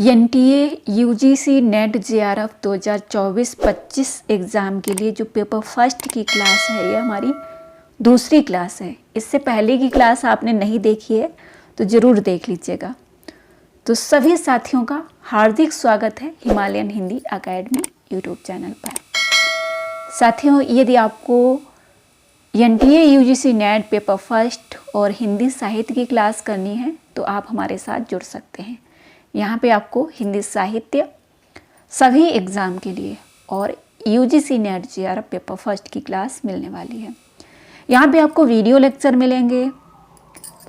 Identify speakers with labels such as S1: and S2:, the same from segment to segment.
S1: NTA UGC net JRF 2024-25 exam के लिए जो पेपर फर्स्ट की क्लास है, ये हमारी दूसरी क्लास है। इससे पहले की क्लास आपने नहीं देखी है तो ज़रूर देख लीजिएगा। तो सभी साथियों का हार्दिक स्वागत है Himalayan Hindi academy YouTube channel पर। साथियों, यदि आपको NTA UGC net paper first और हिंदी साहित्य की क्लास करनी है तो आप हमारे साथ जुड़ सकते हैं। यहाँ पे आपको हिंदी साहित्य सभी एग्ज़ाम के लिए और UGC net JRF paper first की क्लास मिलने वाली है। यहाँ पे आपको वीडियो लेक्चर मिलेंगे,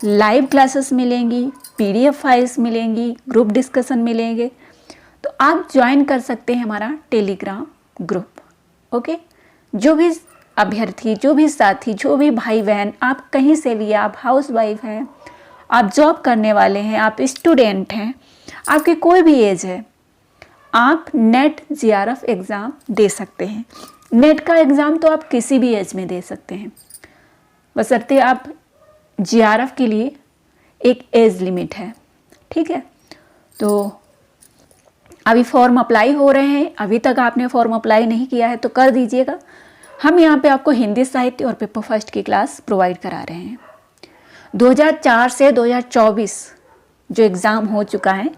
S1: लाइव क्लासेस मिलेंगी, पीडीएफ फाइल्स मिलेंगी, ग्रुप डिस्कशन मिलेंगे। तो आप ज्वाइन कर सकते हैं हमारा टेलीग्राम ग्रुप। ओके, जो भी अभ्यर्थी, जो भी साथी, जो भी भाई बहन, आप कहीं से भी, आप हाउस वाइफ हैं, आप जॉब करने वाले हैं, आप स्टूडेंट हैं, आपकी कोई भी एज है, आप नेट जेआरएफ एग्ज़ाम दे सकते हैं। नेट का एग्ज़ाम तो आप किसी भी एज में दे सकते हैं, बशर्ते आप जेआरएफ के लिए एक एज लिमिट है। ठीक है, तो अभी फॉर्म अप्लाई हो रहे हैं। अभी तक आपने फॉर्म अप्लाई नहीं किया है तो कर दीजिएगा। हम यहाँ पे आपको हिंदी साहित्य और पेपर फर्स्ट की क्लास प्रोवाइड करा रहे हैं। 2004 से 2024 जो एग्ज़ाम हो चुका है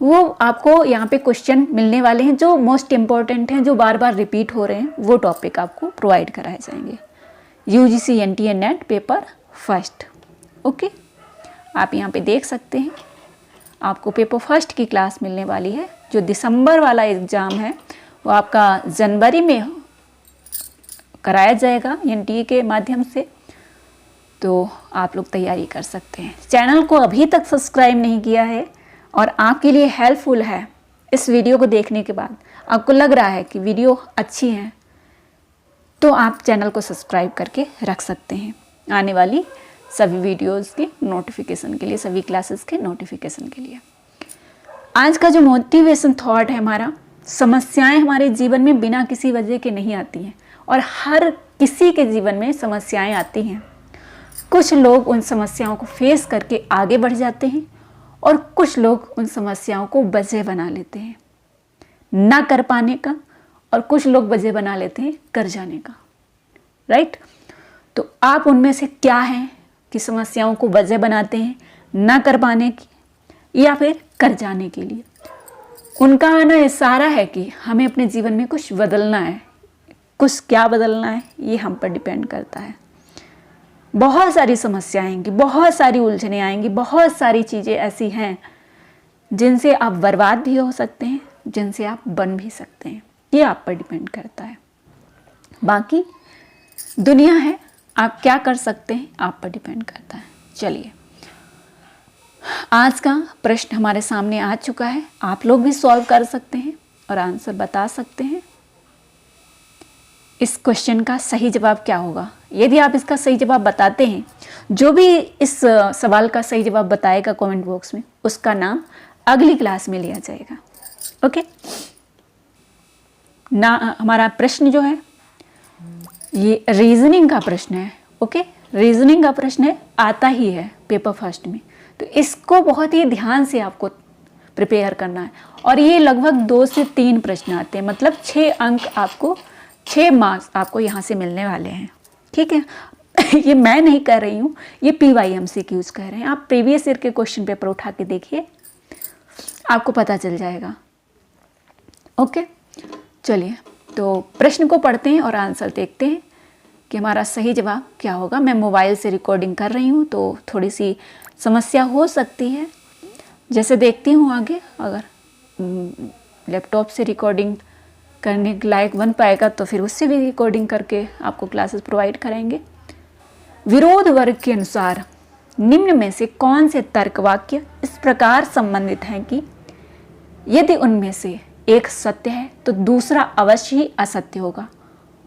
S1: वो आपको यहाँ पे क्वेश्चन मिलने वाले हैं जो मोस्ट इम्पॉर्टेंट हैं, जो बार बार रिपीट हो रहे हैं, वो टॉपिक आपको प्रोवाइड कराए जाएंगे। UGC NTA net paper first. Okay, आप यहाँ पे देख सकते हैं आपको पेपर फर्स्ट की क्लास मिलने वाली है। जो दिसंबर वाला एग्ज़ाम है वो आपका जनवरी में कराया जाएगा एनटीए के माध्यम से, तो आप लोग तैयारी कर सकते हैं। चैनल को अभी तक सब्सक्राइब नहीं किया है और आपके लिए हेल्पफुल है, इस वीडियो को देखने के बाद आपको लग रहा है कि वीडियो अच्छी है, तो आप चैनल को सब्सक्राइब करके रख सकते हैं आने वाली सभी वीडियोस की नोटिफिकेशन के लिए, सभी क्लासेस के नोटिफिकेशन के लिए। आज का जो मोटिवेशन थॉट है हमारा, समस्याएं हमारे जीवन में बिना किसी वजह के नहीं आती हैं और हर किसी के जीवन में समस्याएं आती हैं। कुछ लोग उन समस्याओं को फेस करके आगे बढ़ जाते हैं और कुछ लोग उन समस्याओं को वजह बना लेते हैं ना कर पाने का, और कुछ लोग वजह बना लेते हैं कर जाने का। राइट, तो आप उनमें से क्या हैं कि समस्याओं को वजह बनाते हैं ना कर पाने की या फिर कर जाने के लिए? उनका आना इशारा है कि हमें अपने जीवन में कुछ बदलना है। कुछ क्या बदलना है ये हम पर डिपेंड करता है। बहुत सारी समस्याएं आएंगी, बहुत सारी उलझनें आएंगी, बहुत सारी चीज़ें ऐसी हैं जिनसे आप बर्बाद भी हो सकते हैं, जिनसे आप बन भी सकते हैं। ये आप पर डिपेंड करता है। बाकी दुनिया है, आप क्या कर सकते हैं आप पर डिपेंड करता है। चलिए, आज का प्रश्न हमारे सामने आ चुका है। आप लोग भी सॉल्व कर सकते हैं और आंसर बता सकते हैं। इस क्वेश्चन का सही जवाब क्या होगा? यदि आप इसका सही जवाब बताते हैं, जो भी इस सवाल का सही जवाब बताएगा कमेंट बॉक्स में, उसका नाम अगली क्लास में लिया जाएगा। ओके ना, हमारा प्रश्न जो है ये रीजनिंग का प्रश्न है। ओके, रीजनिंग का प्रश्न आता ही है पेपर फर्स्ट में, तो इसको बहुत ही ध्यान से आपको प्रिपेयर करना है। और ये लगभग 2 से 3 प्रश्न आते हैं, मतलब 6 अंक आपको, 6 मार्क्स आपको यहाँ से मिलने वाले हैं। ठीक है ये मैं नहीं कह रही हूँ, ये PYMCQs कह रहे हैं। आप प्रीवियस ईयर के क्वेश्चन पेपर उठा के देखिए, आपको पता चल जाएगा। ओके, चलिए तो प्रश्न को पढ़ते हैं और आंसर देखते हैं कि हमारा सही जवाब क्या होगा। मैं मोबाइल से रिकॉर्डिंग कर रही हूँ तो थोड़ी सी समस्या हो सकती है, जैसे देखती हूँ आगे। अगर लैपटॉप से रिकॉर्डिंग करने के लायक बन पाएगा तो फिर उससे भी रिकॉर्डिंग करके आपको क्लासेस प्रोवाइड कराएंगे। विरोध वर्ग के अनुसार निम्न में से कौन से तर्क वाक्य इस प्रकार संबंधित हैं कि यदि उनमें से एक सत्य है तो दूसरा अवश्य ही असत्य होगा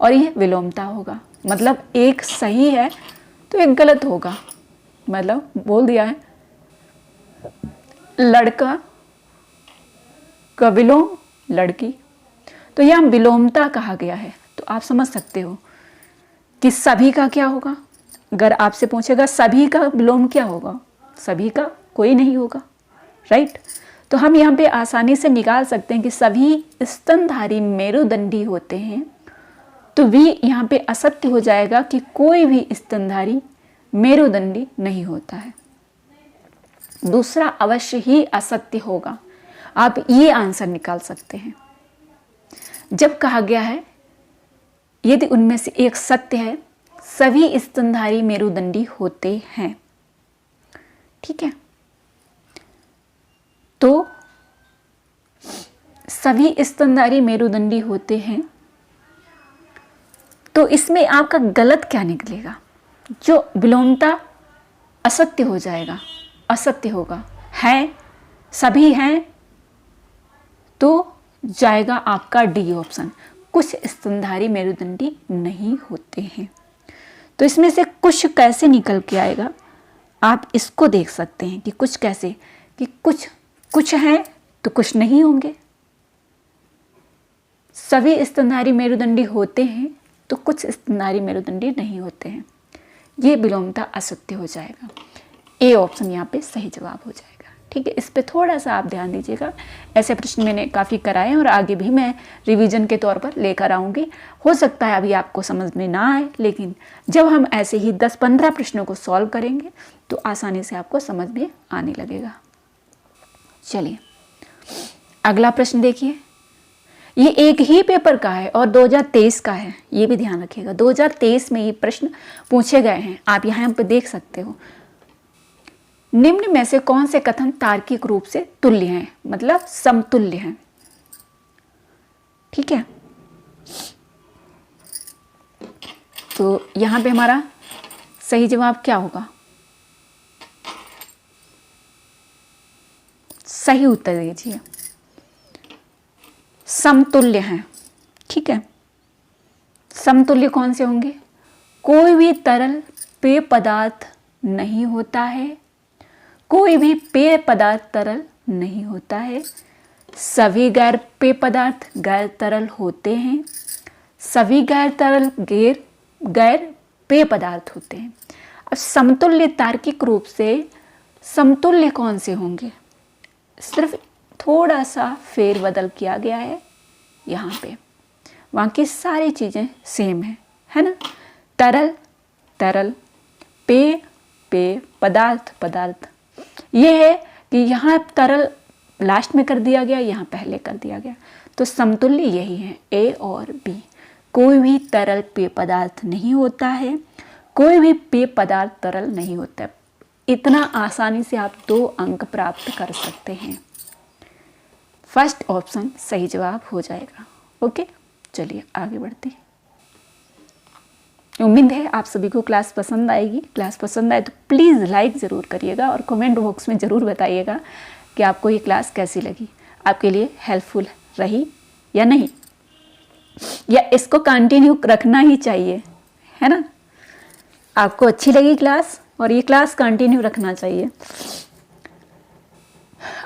S1: और यह विलोमता होगा। मतलब एक सही है तो एक गलत होगा। मतलब बोल दिया है लड़का का विलोम लड़की, तो यहाँ विलोमता कहा गया है। तो आप समझ सकते हो कि सभी का क्या होगा। अगर आपसे पूछेगा सभी का विलोम क्या होगा, सभी का कोई नहीं होगा। राइट, तो हम यहाँ पे आसानी से निकाल सकते हैं कि सभी स्तनधारी मेरुदंडी होते हैं, तो भी यहाँ पे असत्य हो जाएगा कि कोई भी स्तनधारी मेरुदंडी नहीं होता है। दूसरा अवश्य ही असत्य होगा। आप ये आंसर निकाल सकते हैं। जब कहा गया है यदि उनमें से एक सत्य है, सभी स्तनधारी मेरुदंडी होते हैं, ठीक है, तो सभी स्तनधारी मेरुदंडी होते हैं, तो इसमें आपका गलत क्या निकलेगा? जो विलोमता असत्य हो जाएगा, असत्य होगा। है, सभी हैं, तो जाएगा आपका डी ऑप्शन, कुछ स्तनधारी मेरुदंडी नहीं होते हैं। तो इसमें से कुछ कैसे निकल के आएगा, आप इसको देख सकते हैं कि कुछ कैसे, कि कुछ हैं तो कुछ नहीं होंगे। सभी स्तनधारी मेरुदंडी होते हैं तो कुछ स्तनधारी मेरुदंडी नहीं होते हैं। ये विलोमता असत्य हो जाएगा। ए ऑप्शन यहाँ पे सही जवाब हो जाएगा। ठीक है, इस पे थोड़ा सा आप ध्यान दीजिएगा। ऐसे प्रश्न मैंने काफ़ी कराए और आगे भी मैं रिवीजन के तौर पर लेकर आऊँगी। हो सकता है अभी आपको समझ में ना आए, लेकिन जब हम ऐसे ही 10-15 प्रश्नों को सॉल्व करेंगे तो आसानी से आपको समझ में आने लगेगा। चलिए अगला प्रश्न देखिए। ये एक ही पेपर का है और 2023 का है, ये भी ध्यान रखिएगा। 2023 में ये प्रश्न पूछे गए हैं, आप यहाँ पे देख सकते हो। निम्न में से कौन से कथन तार्किक रूप से तुल्य हैं, मतलब समतुल्य हैं? ठीक है, तो यहां पे हमारा सही जवाब क्या होगा? सही उत्तर दीजिए। समतुल्य हैं, ठीक है। समतुल्य कौन से होंगे? कोई भी तरल पेय पदार्थ नहीं होता है, कोई भी पेय पदार्थ तरल नहीं होता है, सभी गैर पेय पदार्थ गैर तरल होते हैं, सभी गैर तरल गैर पेय पदार्थ होते हैं। अब समतुल्य तार्किक रूप से समतुल्य कौन से होंगे? सिर्फ थोड़ा सा फेरबदल किया गया है यहाँ पे, बाकी सारी चीज़ें सेम है ना। तरल तरल, पेय पेय, पदार्थ पदार्थ। ये है कि यहाँ तरल लास्ट में कर दिया गया, यहाँ पहले कर दिया गया, तो समतुल्य यही है, ए और बी। कोई भी तरल पेय पदार्थ नहीं होता है, कोई भी पेय पदार्थ तरल नहीं होता है। इतना आसानी से आप 2 अंक प्राप्त कर सकते हैं। फर्स्ट ऑप्शन सही जवाब हो जाएगा। ओके, चलिए आगे बढ़ते हैं। उम्मीद है आप सभी को क्लास पसंद आएगी। क्लास पसंद आए तो प्लीज़ लाइक ज़रूर करिएगा और कमेंट बॉक्स में ज़रूर बताइएगा कि आपको ये क्लास कैसी लगी, आपके लिए हेल्पफुल रही या नहीं, या इसको कंटिन्यू रखना ही चाहिए, है ना। आपको अच्छी लगी क्लास और ये क्लास कंटिन्यू रखना चाहिए।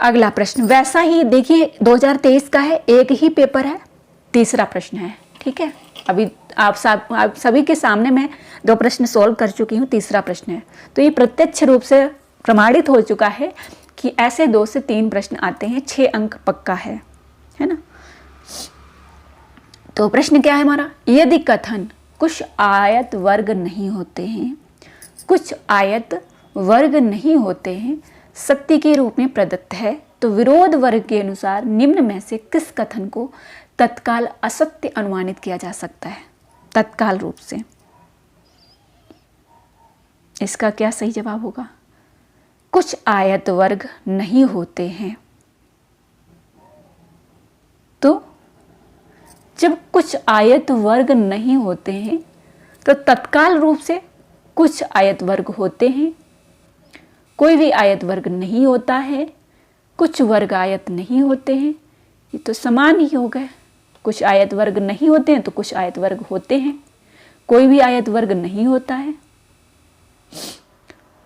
S1: अगला प्रश्न वैसा ही देखिए, 2023 का है, एक ही पेपर है, तीसरा प्रश्न है। ठीक है, अभी आप सभी के सामने मैं 2 प्रश्न सॉल्व कर चुकी हूँ, तीसरा प्रश्न है। तो ये प्रत्यक्ष रूप से प्रमाणित हो चुका है कि ऐसे 2 से 3 प्रश्न आते हैं, 6 अंक पक्का है ना। तो प्रश्न क्या है हमारा? यदि कथन कुछ आयत वर्ग नहीं होते हैं, कुछ आयत वर्ग नहीं होते हैं सत्य के रूप में प्रदत्त है, तो विरोध वर्ग के अनुसार निम्न में से किस कथन को तत्काल असत्य अनुमानित किया जा सकता है? तत्काल रूप से इसका क्या सही जवाब होगा? कुछ आयत वर्ग नहीं होते हैं, तो जब कुछ आयत वर्ग नहीं होते हैं तो तत्काल रूप से कुछ आयत वर्ग होते हैं, कोई भी आयत वर्ग नहीं होता है, कुछ वर्ग आयत नहीं होते हैं, ये तो समान ही हो गए। कुछ आयत वर्ग नहीं होते हैं तो कुछ आयत वर्ग होते हैं, कोई भी आयत वर्ग नहीं होता है,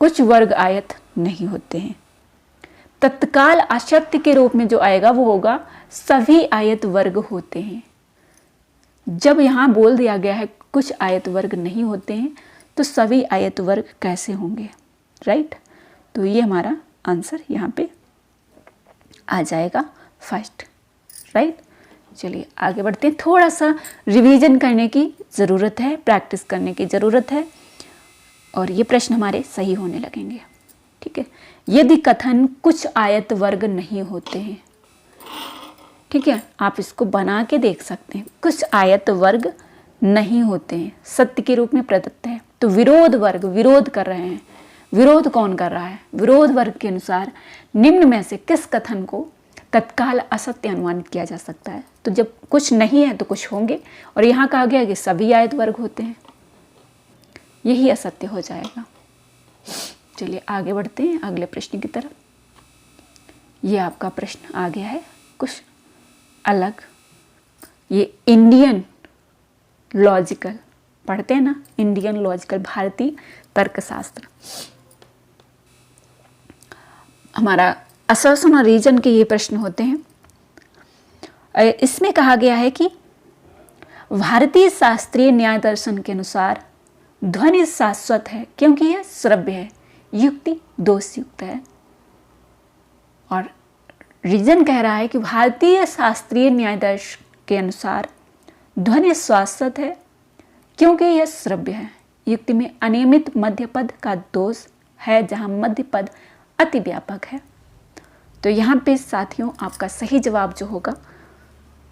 S1: कुछ वर्ग आयत नहीं होते हैं। तत्काल असत्य के रूप में जो आएगा वो होगा सभी आयत वर्ग होते हैं। जब यहाँ बोल दिया गया है कुछ आयत वर्ग नहीं होते हैं तो सभी आयत वर्ग कैसे होंगे, राइट। तो ये हमारा आंसर यहाँ पे आ जाएगा फर्स्ट, राइट। चलिए आगे बढ़ते हैं। थोड़ा सा रिवीजन करने की ज़रूरत है, प्रैक्टिस करने की ज़रूरत है और ये प्रश्न हमारे सही होने लगेंगे, ठीक है। यदि कथन कुछ आयत वर्ग नहीं होते हैं, ठीक है, आप इसको बना के देख सकते हैं। कुछ आयत वर्ग नहीं होते हैं, सत्य के रूप में प्रदत्त है, तो विरोध वर्ग विरोध कर रहे हैं। विरोध कौन कर रहा है? विरोध वर्ग के अनुसार निम्न में से किस कथन को तत्काल असत्य अनुमानित किया जा सकता है? तो जब कुछ नहीं है तो कुछ होंगे, और यहाँ कहा गया कि सभी आयत वर्ग होते हैं, यही असत्य हो जाएगा। चलिए आगे बढ़ते हैं अगले प्रश्न की तरफ। ये आपका प्रश्न आ गया है कुछ अलग। ये इंडियन लॉजिकल पढ़ते हैं ना, इंडियन लॉजिकल, भारतीय तर्कशास्त्र, हमारा असर्शन और रीजन के ये प्रश्न होते हैं। इसमें कहा गया है कि भारतीय शास्त्रीय न्याय दर्शन के अनुसार ध्वनि शाश्वत है क्योंकि यह श्रव्य है, युक्ति दोषयुक्त है। और रीजन कह रहा है कि भारतीय शास्त्रीय न्याय दर्शन के अनुसार ध्वनि शाश्वत है क्योंकि यह श्रव्य है, युक्ति में अनियमित मध्य पद का दोष है जहां मध्य पद अति व्यापक है। तो यहाँ पे साथियों आपका सही जवाब जो होगा,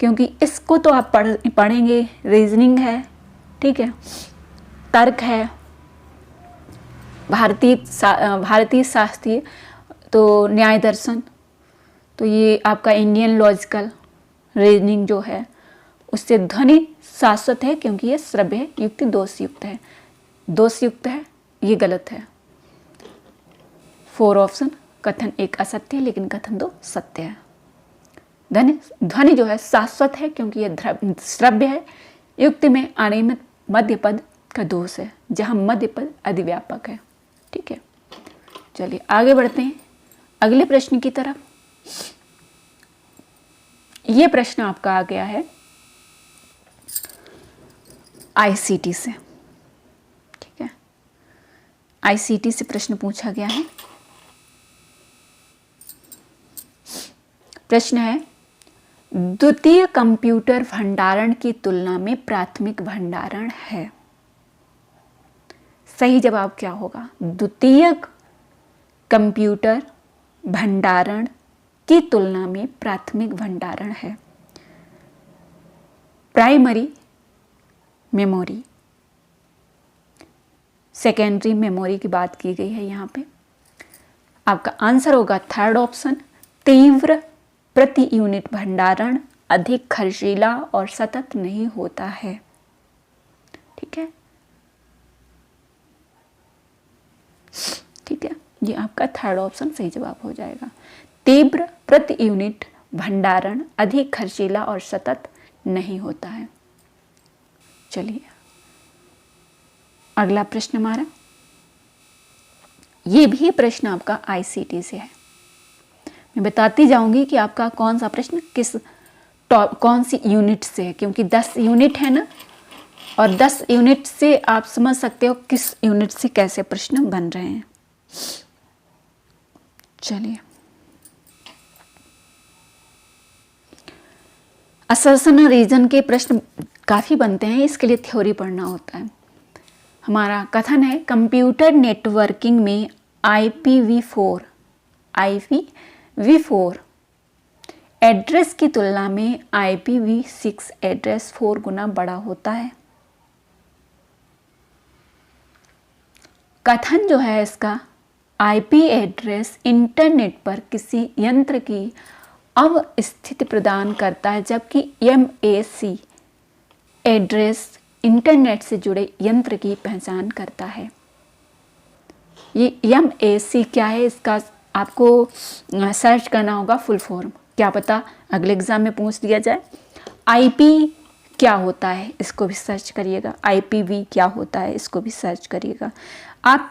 S1: क्योंकि इसको तो आप पढ़ेंगे, रीजनिंग है, ठीक है, तर्क है, भारतीय शास्त्रीय तो न्याय दर्शन, तो ये आपका इंडियन लॉजिकल रीजनिंग जो है उससे ध्वनि शाश्वत है क्योंकि ये श्रव्य है, युक्ति दोषयुक्त है। दोषयुक्त है ये गलत है। 4 ऑप्शन, कथन 1 असत्य है लेकिन कथन 2 सत्य है। ध्वनि जो है शाश्वत है क्योंकि यह श्रव्य है, युक्ति में अनियमित मध्य पद का दोष है जहां मध्य पद अधिव्यापक है, ठीक है। चलिए आगे बढ़ते हैं अगले प्रश्न की तरफ। यह प्रश्न आपका आ गया है आईसीटी से, ठीक है, आईसीटी से प्रश्न पूछा गया है। प्रश्न है, द्वितीय कंप्यूटर भंडारण की तुलना में प्राथमिक भंडारण है। सही जवाब क्या होगा? द्वितीय कंप्यूटर भंडारण की तुलना में प्राथमिक भंडारण है। प्राइमरी मेमोरी, सेकेंडरी मेमोरी की बात की गई है यहाँ पे। आपका आंसर होगा 3rd ऑप्शन, तीव्र प्रति यूनिट भंडारण अधिक खर्चीला और सतत नहीं होता है, ठीक है, ठीक है, ये आपका 3rd ऑप्शन सही जवाब हो जाएगा। तीव्र प्रति यूनिट भंडारण अधिक खर्चीला और सतत नहीं होता है। चलिए अगला प्रश्न हमारा, ये भी प्रश्न आपका आईसीटी से है। मैं बताती जाऊंगी कि आपका कौन सा प्रश्न कौन सी यूनिट से है, क्योंकि 10 यूनिट है ना, और 10 यूनिट से आप समझ सकते हो किस यूनिट से कैसे प्रश्न बन रहे हैं। चलिए, असर्शन और रीजन के प्रश्न काफ़ी बनते हैं, इसके लिए थ्योरी पढ़ना होता है। हमारा कथन है, कंप्यूटर नेटवर्किंग में IPv4 एड्रेस की तुलना में IPv6 एड्रेस 4 गुना बड़ा होता है। कथन जो है इसका, IP एड्रेस इंटरनेट पर किसी यंत्र की अवस्थिति प्रदान करता है, जबकि MAC एड्रेस इंटरनेट से जुड़े यंत्र की पहचान करता है। ये MAC क्या है, इसका आपको सर्च करना होगा फुल फॉर्म, क्या पता अगले एग्जाम में पूछ दिया जाए। IP क्या होता है इसको भी सर्च करिएगा, IPv क्या होता है इसको भी सर्च करिएगा।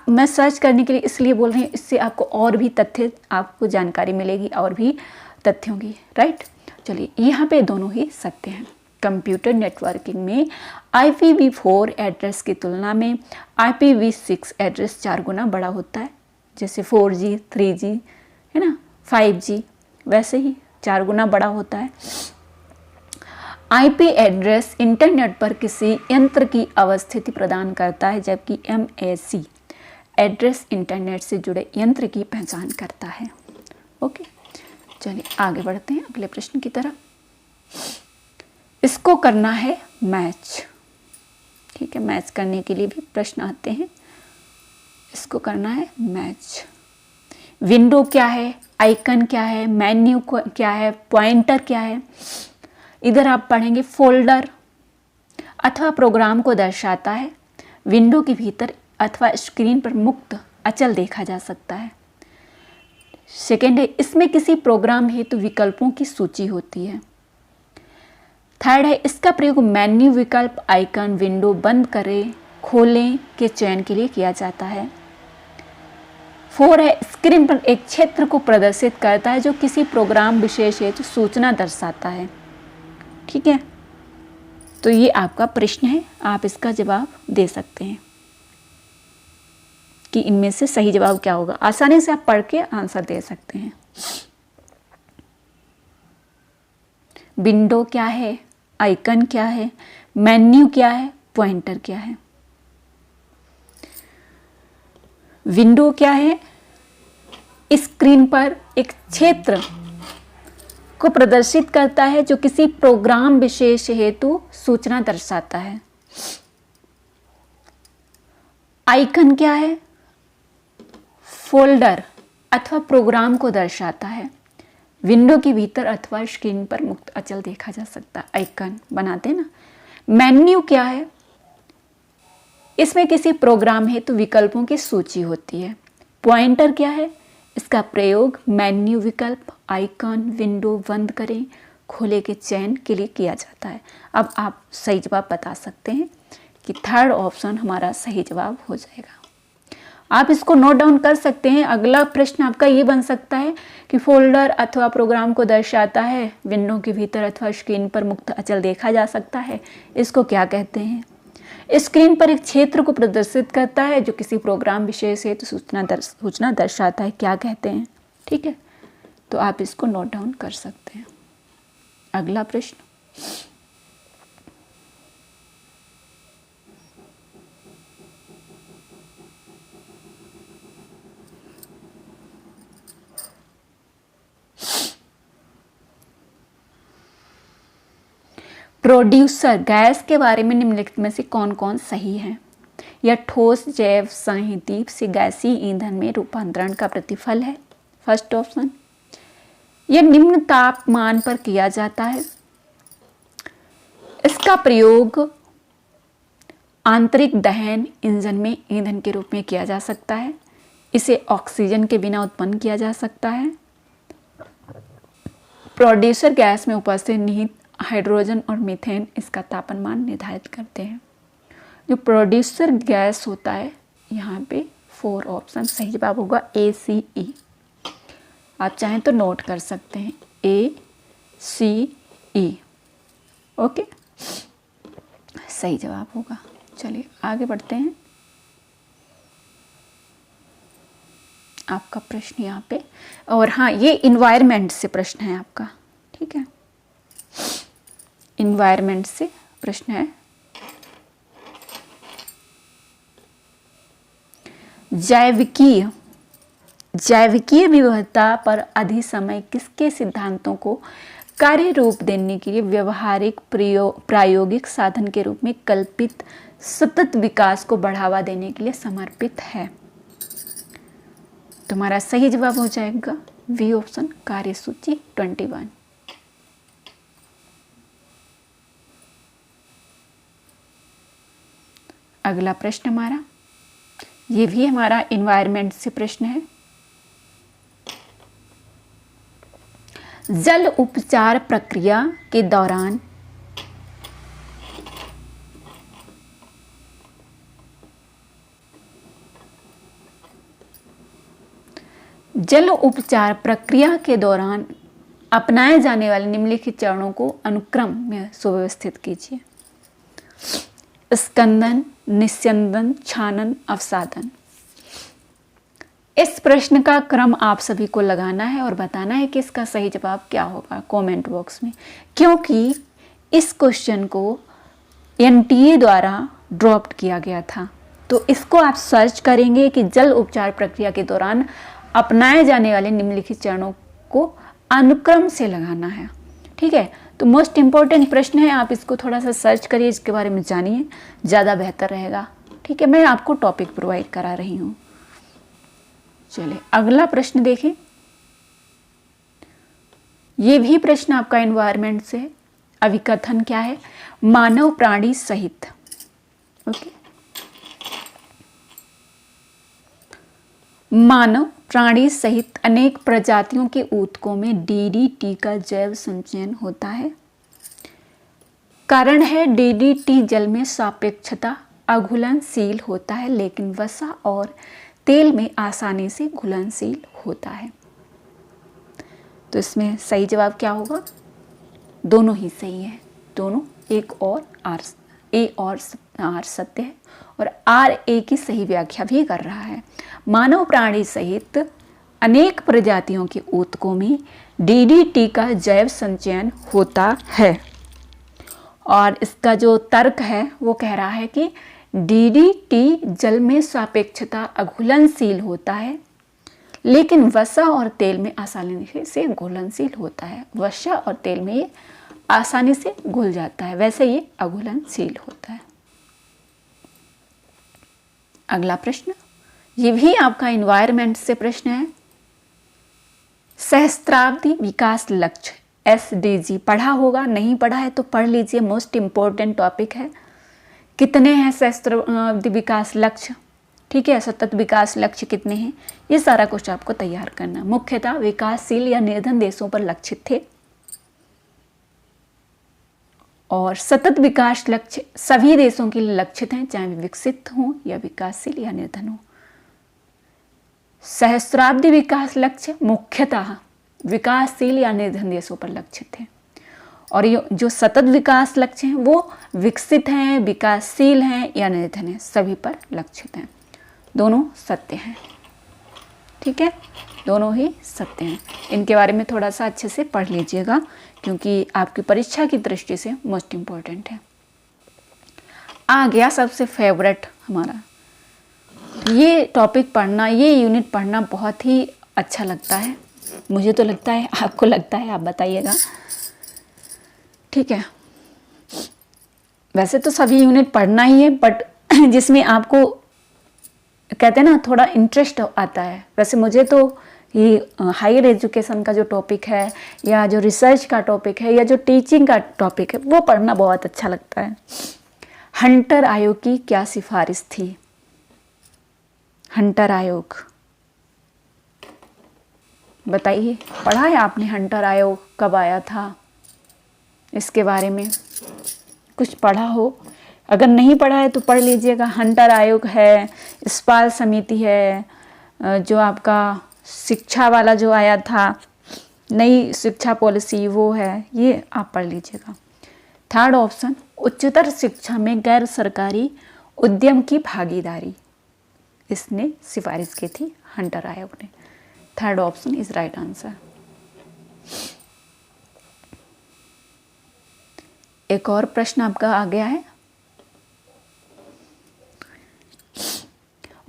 S1: मैं सर्च करने के लिए इसलिए बोल रही हूँ, इससे आपको और भी तथ्य, आपको जानकारी मिलेगी और भी तथ्यों की, राइट। चलिए, यहाँ पे दोनों ही सत्य हैं। कंप्यूटर नेटवर्किंग में IPv4 एड्रेस की तुलना में IPv6 एड्रेस 4 गुना बड़ा होता है, जैसे 4G 3G है ना, 5G वैसे ही 4 गुना बड़ा होता है। आईपी एड्रेस इंटरनेट पर किसी यंत्र की अवस्थिति प्रदान करता है, जबकि MAC एड्रेस इंटरनेट से जुड़े यंत्र की पहचान करता है। ओके, चलिए आगे बढ़ते हैं अगले प्रश्न की तरफ। इसको करना है मैच। ठीक है, मैच करने के लिए भी प्रश्न आते हैं। इसको करना है मैच। विंडो क्या है, आइकन क्या है, मेन्यू क्या है, पॉइंटर क्या है। इधर आप पढ़ेंगे फोल्डर अथवा प्रोग्राम को दर्शाता है। विंडो के भीतर अथवा स्क्रीन पर मुक्त अचल देखा जा सकता है। सेकेंड है, इसमें किसी प्रोग्राम हेतु विकल्पों की सूची होती है। थर्ड है, इसका प्रयोग मेन्यू विकल्प, आइकन, विंडो बंद करें खोलें के चयन के लिए किया जाता है। 4 है, स्क्रीन पर एक क्षेत्र को प्रदर्शित करता है जो किसी प्रोग्राम विशेष हेतु सूचना दर्शाता है। ठीक है, तो ये आपका प्रश्न है, आप इसका जवाब दे सकते हैं कि इनमें से सही जवाब क्या होगा। आसानी से आप पढ़ के आंसर दे सकते हैं। विंडो क्या है, आइकन क्या है, मेन्यू क्या है, पॉइंटर क्या है। विंडो क्या है, स्क्रीन पर एक क्षेत्र को प्रदर्शित करता है जो किसी प्रोग्राम विशेष हेतु सूचना दर्शाता है। आइकन क्या है, फोल्डर अथवा प्रोग्राम को दर्शाता है। विंडो के भीतर अथवा स्क्रीन पर मुक्त अचल देखा जा सकता है, आइकन बनाते हैं ना। मेन्यू क्या है, इसमें किसी प्रोग्राम हेतु विकल्पों की सूची होती है। पॉइंटर क्या है, इसका प्रयोग मेन्यू विकल्प, आइकन, विंडो बंद करें खोले के चयन के लिए किया जाता है। अब आप सही जवाब बता सकते हैं कि थर्ड ऑप्शन हमारा सही जवाब हो जाएगा। आप इसको नोट डाउन कर सकते हैं। अगला प्रश्न आपका ये बन सकता है कि फोल्डर अथवा प्रोग्राम को दर्शाता है, विंडो के भीतर अथवा स्क्रीन पर मुक्त अचल देखा जा सकता है, इसको क्या कहते हैं। स्क्रीन पर एक क्षेत्र को प्रदर्शित करता है जो किसी प्रोग्राम विशेष है तो सूचना दर्शाता है, क्या कहते हैं। ठीक है, तो आप इसको नोट डाउन कर सकते हैं। अगला प्रश्न, प्रोड्यूसर गैस के बारे में निम्नलिखित में से कौन कौन सही है। यह ठोस जैव संहितीप से गैसीय ईंधन में रूपांतरण का प्रतिफल है, फर्स्ट ऑप्शन। यह निम्न तापमान पर किया जाता है। इसका प्रयोग आंतरिक दहन इंजन में ईंधन के रूप में किया जा सकता है। इसे ऑक्सीजन के बिना उत्पन्न किया जा सकता है। प्रोड्यूसर गैस में उपस्थित निहित हाइड्रोजन और मीथेन इसका तापमान निर्धारित करते हैं। जो प्रोड्यूसर गैस होता है, यहाँ पे 4 ऑप्शन सही जवाब होगा ACE। आप चाहें तो नोट कर सकते हैं ACE। ओके, सही जवाब होगा। चलिए आगे बढ़ते हैं। आपका प्रश्न यहाँ पे, और हाँ, ये इन्वायरमेंट से प्रश्न है आपका। ठीक है, इन्वायरमेंट से प्रश्न है। जैविकीय विविधता पर अधिसमय किसके सिद्धांतों को कार्य रूप देने के लिए व्यवहारिक प्रायोगिक साधन के रूप में कल्पित सतत विकास को बढ़ावा देने के लिए समर्पित है। तुम्हारा सही जवाब हो जाएगा बी ऑप्शन, कार्यसूची 21। अगला प्रश्न हमारा, ये भी हमारा इन्वायरमेंट से प्रश्न है। जल उपचार प्रक्रिया के दौरान अपनाए जाने वाले निम्नलिखित चरणों को अनुक्रम में सुव्यवस्थित कीजिए। स्कंदन, निस्यंदन, छानन, अवसादन। इस प्रश्न का क्रम आप सभी को लगाना है और बताना है कि इसका सही जवाब क्या होगा कमेंट बॉक्स में, क्योंकि इस क्वेश्चन को एनटीए द्वारा ड्रॉप किया गया था। तो इसको आप सर्च करेंगे कि जल उपचार प्रक्रिया के दौरान अपनाए जाने वाले निम्नलिखित चरणों को अनुक्रम से लगाना है। ठीक है, तो मोस्ट इम्पॉर्टेंट प्रश्न है, आप इसको थोड़ा सा सर्च करिए, इसके बारे में जानिए, ज़्यादा बेहतर रहेगा। ठीक है, मैं आपको टॉपिक प्रोवाइड करा रही हूँ। चलिए अगला प्रश्न देखें। ये भी प्रश्न आपका एनवायरमेंट से है। अभिकथन क्या है? मानव प्राणी सहित, ओके, मानव प्राणी सहित अनेक प्रजातियों के ऊतकों में डीडीटी का जैव संचयन होता है। कारण है डीडीटी जल में सापेक्षता अघुलनशील होता है, लेकिन वसा और तेल में आसानी से घुलनशील होता है। तो इसमें सही जवाब क्या होगा? दोनों ही सही है, दोनों, एक और आर, ए और आर सत्य है और आर ए की सही व्याख्या भी कर रहा है। मानव प्राणी सहित अनेक प्रजातियों के ऊतकों में डीडीटी का जैव संचयन होता है और इसका जो तर्क है वो कह रहा है कि डीडीटी जल में सापेक्षता अघुलनशील होता है, लेकिन वसा और तेल में आसानी से घुलनशील होता है। वसा और तेल में ये आसानी से घुल जाता है, वैसे ये अघुलनशील होता है। अगला प्रश्न, ये भी आपका एनवायरमेंट से प्रश्न है। सहस्त्राब्दी विकास लक्ष्य एसडीजी पढ़ा होगा, नहीं पढ़ा है तो पढ़ लीजिए, मोस्ट इंपॉर्टेंट टॉपिक है। कितने हैं सहस्त्राब्दी विकास लक्ष्य? ठीक है, सतत विकास लक्ष्य कितने हैं, ये सारा कुछ आपको तैयार करना। मुख्यतः विकासशील या निर्धन देशों पर लक्षित थे और सतत विकास लक्ष्य सभी देशों के लिए लक्षित हैं, चाहे वे विकसित हों या विकासशील या निर्धन हों। सहस्त्राब्दी विकास लक्ष्य मुख्यतः विकासशील या निर्धन देशों पर लक्षित है और ये जो सतत विकास लक्ष्य हैं वो विकसित हैं, विकासशील हैं या निर्धन हैं, सभी पर लक्षित हैं। दोनों सत्य हैं। ठीक है, दोनों ही सत्य हैं। इनके बारे में थोड़ा सा अच्छे से पढ़ लीजिएगा क्योंकि आपकी परीक्षा की दृष्टि से मोस्ट इम्पोर्टेंट है। आ गया सबसे फेवरेट हमारा, ये टॉपिक पढ़ना, ये यूनिट पढ़ना बहुत ही अच्छा लगता है, मुझे तो लगता है, आपको लगता है, आप बताइएगा। ठीक है, वैसे तो सभी यूनिट पढ़ना ही है, बट जिसमें आपको कहते हैं ना थोड़ा इंटरेस्ट आता है। वैसे मुझे तो ये हायर एजुकेशन का जो टॉपिक है या जो रिसर्च का टॉपिक है या जो टीचिंग का टॉपिक है वो पढ़ना बहुत अच्छा लगता है। हंटर आयोग की क्या सिफारिश थी? हंटर आयोग बताइए, पढ़ा है आपने हंटर आयोग कब आया था? इसके बारे में कुछ पढ़ा हो? अगर नहीं पढ़ा है तो पढ़ लीजिएगा। हंटर आयोग है, इस्पात समिति है, जो आपका शिक्षा वाला जो आया था, नई शिक्षा पॉलिसी, वो है, ये आप पढ़ लीजिएगा। थर्ड ऑप्शन, उच्चतर शिक्षा में गैर सरकारी उद्यम की भागीदारी, इसने सिफारिश की थी हंटर आयोग ने। Third option is right answer. एक और प्रश्न आपका आ गया है।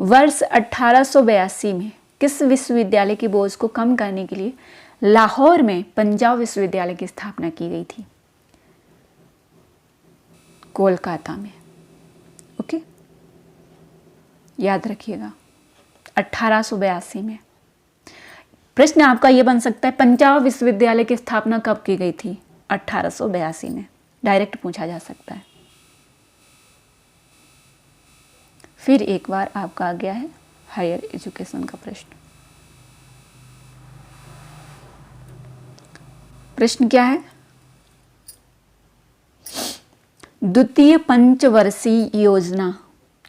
S1: वर्ष 1882 में किस विश्वविद्यालय की बोझ को कम करने के लिए लाहौर में पंजाब विश्वविद्यालय की स्थापना की गई थी? कोलकाता में। ओके, याद रखिएगा 1882 में। प्रश्न आपका यह बन सकता है, पंजाब विश्वविद्यालय की स्थापना कब की गई थी? 1882 में, डायरेक्ट पूछा जा सकता है। फिर एक बार आपका आ गया है हायर एजुकेशन का प्रश्न। प्रश्न क्या है? द्वितीय पंचवर्षीय योजना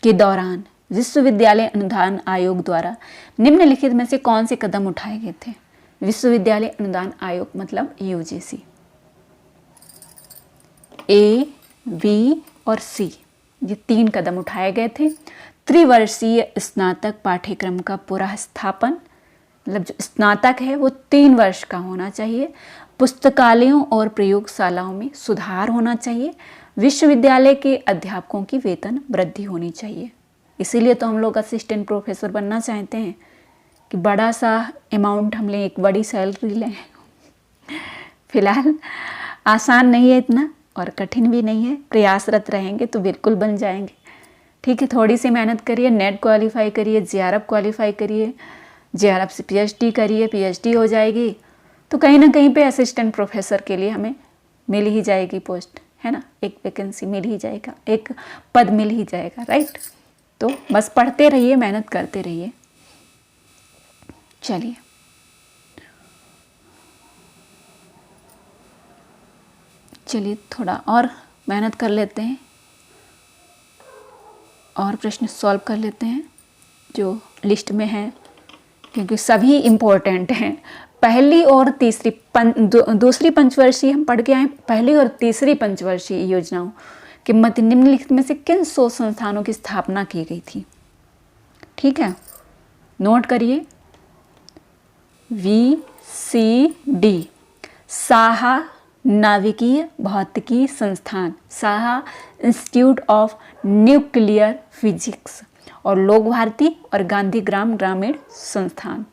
S1: के दौरान विश्वविद्यालय अनुदान आयोग द्वारा निम्नलिखित में से कौन से कदम उठाए गए थे? विश्वविद्यालय अनुदान आयोग मतलब यूजीसी। ए, बी और सी, ये 3 कदम उठाए गए थे त्रिवर्षीय स्नातक पाठ्यक्रम का पुनर्स्थापन, मतलब जो स्नातक है वो 3 वर्ष का होना चाहिए। पुस्तकालयों और प्रयोगशालाओं में सुधार होना चाहिए। विश्वविद्यालय के अध्यापकों की वेतन वृद्धि होनी चाहिए। इसीलिए तो हम लोग असिस्टेंट प्रोफेसर बनना चाहते हैं कि बड़ा सा अमाउंट हम लें, एक बड़ी सैलरी लें। फिलहाल आसान नहीं है इतना और कठिन भी नहीं है, प्रयासरत रहेंगे तो बिल्कुल बन जाएंगे। ठीक है, थोड़ी सी मेहनत करिए, नेट क्वालिफाई करिए, जेआरएफ क्वालिफाई करिए, जेआरएफ से पीएचडी करिए, पीएचडी हो जाएगी तो कहीं ना कहीं पे असिस्टेंट प्रोफेसर के लिए हमें मिल ही जाएगी पोस्ट, है ना, एक वैकेंसी मिल ही जाएगा, एक पद मिल ही जाएगा, राइट। तो बस पढ़ते रहिए, मेहनत करते रहिए। चलिए थोड़ा और मेहनत कर लेते हैं और प्रश्न सॉल्व कर लेते हैं जो लिस्ट में है, क्योंकि सभी इम्पोर्टेंट हैं। पहली और तीसरी दूसरी पंचवर्षीय हम पढ़ के आए। पहली और तीसरी पंचवर्षीय योजनाओं के मध्य निम्नलिखित में से किन 100 संस्थानों की स्थापना की गई थी? ठीक है, नोट करिए। VCD साहा नाविकीय भौतिकी संस्थान, Saha institute of nuclear physics, और लोक भारती और गांधी ग्रामीण संस्थान।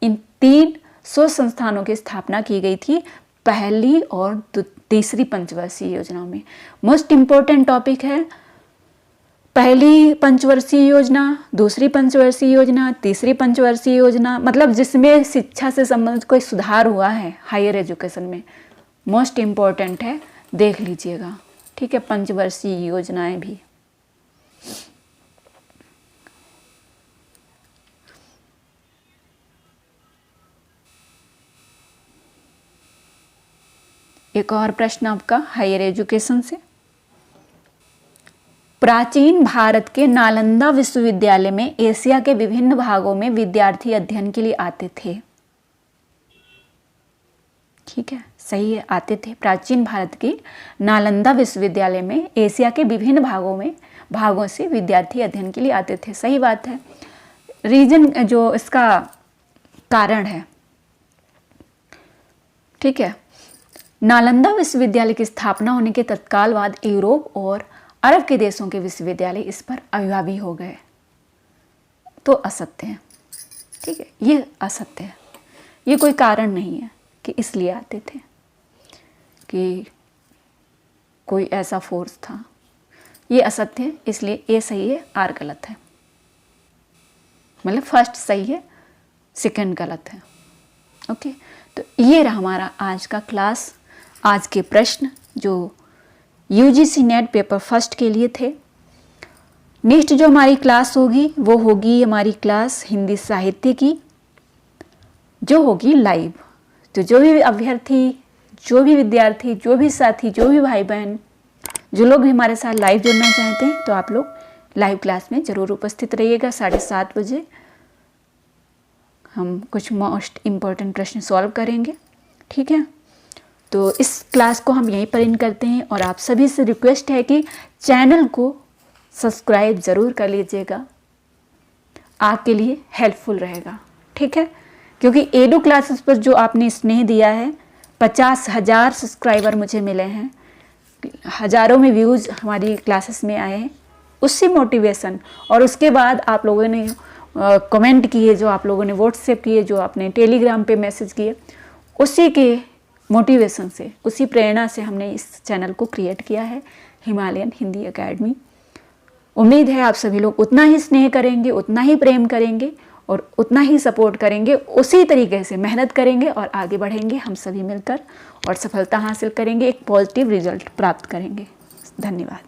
S1: इन 300 संस्थानों की स्थापना की गई थी पहली और तीसरी पंचवर्षीय योजनाओं में। मोस्ट इम्पोर्टेंट टॉपिक है पहली पंचवर्षीय योजना, दूसरी पंचवर्षीय योजना, तीसरी पंचवर्षीय योजना, मतलब जिसमें शिक्षा से संबंधित कोई सुधार हुआ है हायर एजुकेशन में, मोस्ट इम्पोर्टेंट है, देख लीजिएगा। ठीक है, पंचवर्षीय योजनाएं भी। एक और प्रश्न आपका हायर एजुकेशन से। प्राचीन भारत के नालंदा विश्वविद्यालय में एशिया के विभिन्न भागों में विद्यार्थी अध्ययन के लिए आते थे। ठीक है, सही है, आते थे। प्राचीन भारत के नालंदा विश्वविद्यालय में एशिया के विभिन्न भागों से विद्यार्थी अध्ययन के लिए आते थे। सही बात है। रीजन जो इसका कारण है, ठीक है, नालंदा विश्वविद्यालय की स्थापना होने के तत्काल बाद यूरोप और अरब के देशों के विश्वविद्यालय इस पर अभिभावी हो गए। तो असत्य है। ठीक है, ये असत्य है, ये कोई कारण नहीं है कि इसलिए आते थे कि कोई ऐसा फोर्स था। ये असत्य है, इसलिए ए सही है, आर गलत है। मतलब फर्स्ट सही है, सेकंड गलत है। ओके, तो ये रहा हमारा आज का क्लास। आज के प्रश्न जो UGC नेट पेपर फर्स्ट के लिए थे। नेक्स्ट जो हमारी क्लास होगी वो होगी हमारी क्लास हिंदी साहित्य की, जो होगी लाइव। तो जो भी अभ्यर्थी, जो भी विद्यार्थी, जो भी साथी, जो भी भाई बहन, जो लोग भी हमारे साथ लाइव जुड़ना चाहते हैं तो आप लोग लाइव क्लास में ज़रूर उपस्थित रहिएगा। 7:30 बजे हम कुछ मोस्ट इम्पॉर्टेंट प्रश्न सॉल्व करेंगे। ठीक है, तो इस क्लास को हम यहीं पर एंड करते हैं और आप सभी से रिक्वेस्ट है कि चैनल को सब्सक्राइब ज़रूर कर लीजिएगा, आपके लिए हेल्पफुल रहेगा। ठीक है, क्योंकि एडू क्लासेस पर जो आपने स्नेह दिया है, 50,000 सब्सक्राइबर मुझे मिले हैं, हज़ारों में व्यूज़ हमारी क्लासेस में आए हैं, उसी मोटिवेशन और उसके बाद आप लोगों ने कमेंट किए, जो आप लोगों ने व्हाट्सएप किए, जो आपने टेलीग्राम पे मैसेज किए, उसी के मोटिवेशन से, उसी प्रेरणा से हमने इस चैनल को क्रिएट किया है, हिमालयन हिंदी एकेडमी। उम्मीद है आप सभी लोग उतना ही स्नेह करेंगे, उतना ही प्रेम करेंगे और उतना ही सपोर्ट करेंगे, उसी तरीके से मेहनत करेंगे और आगे बढ़ेंगे हम सभी मिलकर और सफलता हासिल करेंगे, एक पॉजिटिव रिजल्ट प्राप्त करेंगे। धन्यवाद।